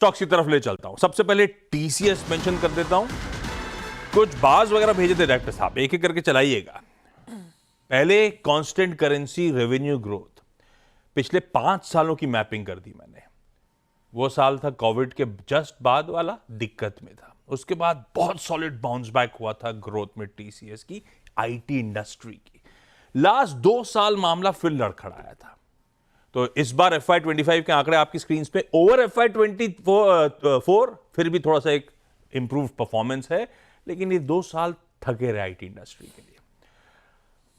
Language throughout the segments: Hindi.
स्टॉक्स की तरफ ले चलता हूं। सबसे पहले टीसीएस मेंशन कर देता हूं। कुछ बाज वगैरह भेजे थे डायरेक्टर साहब, एक एक करके चलाइएगा। पहले कांस्टेंट करेंसी रेवेन्यू ग्रोथ, पिछले 5 सालों की मैपिंग कर दी मैंने। वो साल था कोविड के जस्ट बाद वाला, दिक्कत में था। उसके बाद बहुत सॉलिड बाउंस बैक हुआ था ग्रोथ में टीसीएस की, आईटी इंडस्ट्री की। लास्ट 2 साल मामला फिर लड़खड़ाया था। तो इस बार FY25 के आंकड़े आपकी स्क्रीन पे, ओवर FY24 फिर भी थोड़ा सा एक इंप्रूव परफॉर्मेंस है, लेकिन ये 2 साल थके रहे आईटी इंडस्ट्री के लिए।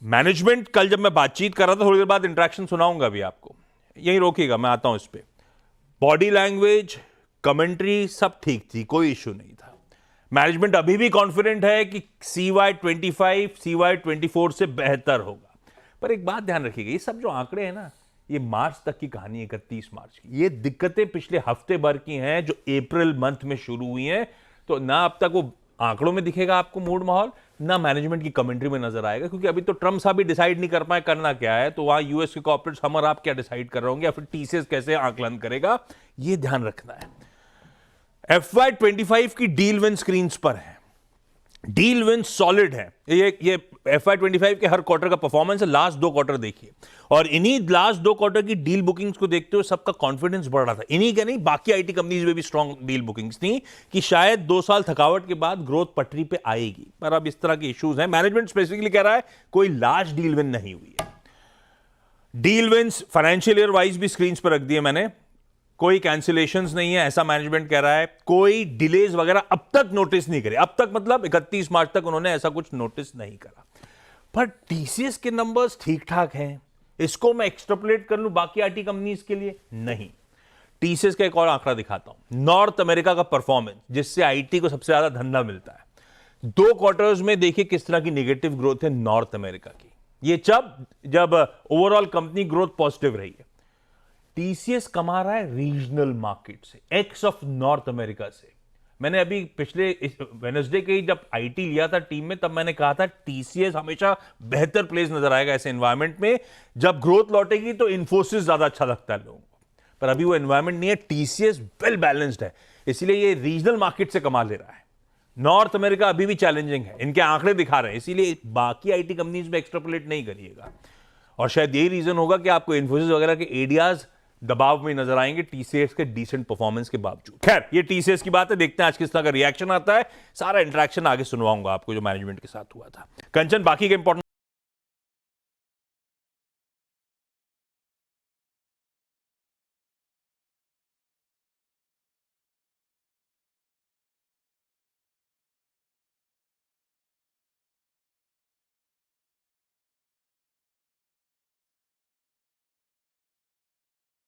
मैनेजमेंट, कल जब मैं बातचीत कर रहा था, थोड़ी देर बाद इंटरेक्शन सुनाऊंगा भी आपको, यहीं रोकिएगा, मैं आता हूं इस पे। बॉडी लैंग्वेज, कमेंट्री सब ठीक थी, कोई इश्यू नहीं था। मैनेजमेंट अभी भी कॉन्फिडेंट है कि CY25 CY24 से बेहतर होगा। पर एक बात ध्यान रखिएगा, ये सब जो आंकड़े हैं ना, ये मार्च तक की कहानी है, 31 मार्च की। ये दिक्कतें पिछले हफ्ते भर की हैं जो अप्रैल मंथ में शुरू हुई हैं। तो ना अब तक वो आंकड़ों में दिखेगा आपको मूड माहौल, ना मैनेजमेंट की कमेंट्री में नजर आएगा, क्योंकि अभी तो ट्रम्प साहब भी डिसाइड नहीं कर पाए करना क्या है। तो वहां यूएस के कॉर्पोरेट्स हम और आप क्या डिसाइड कर रहे होंगे, या फिर टीसीएस कैसे आकलन करेगा, ये ध्यान रखना है। FY25 की डील विन स्क्रीन पर है। डील विन सॉलिड है। ये FY25 के हर क्वार्टर का परफॉर्मेंस है। लास्ट 2 क्वार्टर देखिए, और इन्हीं लास्ट 2 क्वार्टर की डील बुकिंग्स को देखते हुए सबका कॉन्फिडेंस बढ़ रहा था। इन्हीं का नहीं, बाकी आईटी कंपनीज में भी स्ट्रॉन्ग डील बुकिंग्स थी कि शायद 2 साल थकावट के बाद ग्रोथ पटरी पे आएगी। पर अब इस तरह के इश्यूज हैं। मैनेजमेंट स्पेसिफिकली कह रहा है कोई लार्ज डील विन नहीं हुई है। Deal wins financial year wise भी स्क्रीन पर रख दिए मैंने। कोई कैंसिलेशंस नहीं है, ऐसा मैनेजमेंट कह रहा है। कोई डिलेज वगैरह अब तक नोटिस नहीं करे। अब तक मतलब 31 मार्च तक उन्होंने ऐसा कुछ नोटिस नहीं करा। पर टीसीएस के नंबर्स ठीक ठाक हैं। इसको मैं एक्सट्रापोलेट कर लूं बाकी आईटी कंपनीज के लिए? नहीं। टीसीएस का एक और आंकड़ा दिखाता हूं, नॉर्थ अमेरिका का परफॉर्मेंस, जिससे आईटी को सबसे ज्यादा धंधा मिलता है। 2 क्वार्टर्स में देखिए किस तरह की नेगेटिव ग्रोथ है नॉर्थ अमेरिका की। ये जब ओवरऑल कंपनी ग्रोथ पॉजिटिव रही है। टीसीएस कमा रहा है रीजनल मार्केट से, एक्स ऑफ नॉर्थ अमेरिका से। मैंने अभी पिछले वेडनेसडे के जब आईटी लिया था टीम में, तब मैंने कहा था टीसीएस हमेशा बेहतर प्लेस नजर आएगा ऐसे एनवायरमेंट में। जब ग्रोथ लौटेगी तो इन्फोसिस ज्यादा अच्छा लगता है लोगों को, पर अभी वो एनवायरमेंट नहीं है। टीसीएस वेल बैलेंस्ड है, इसीलिए ये रीजनल मार्केट से कमा ले रहा है। नॉर्थ अमेरिका अभी भी चैलेंजिंग है, इनके आंकड़े दिखा रहे हैं, इसीलिए बाकी आईटी कंपनीज में एक्सट्रापोलेट नहीं करिएगा। और शायद यही रीजन होगा कि आपको इन्फोसिस वगैरह के एरियाज दबाव में नजर आएंगे टीसीएस के डिसेंट परफॉर्मेंस के बावजूद। खैर, ये टीसीएस की बात है, देखते हैं आज किस तरह का रिएक्शन आता है। सारा इंटरेक्शन आगे सुनवाऊंगा आपको जो मैनेजमेंट के साथ हुआ था। कंचन, बाकी के इंपॉर्टेंट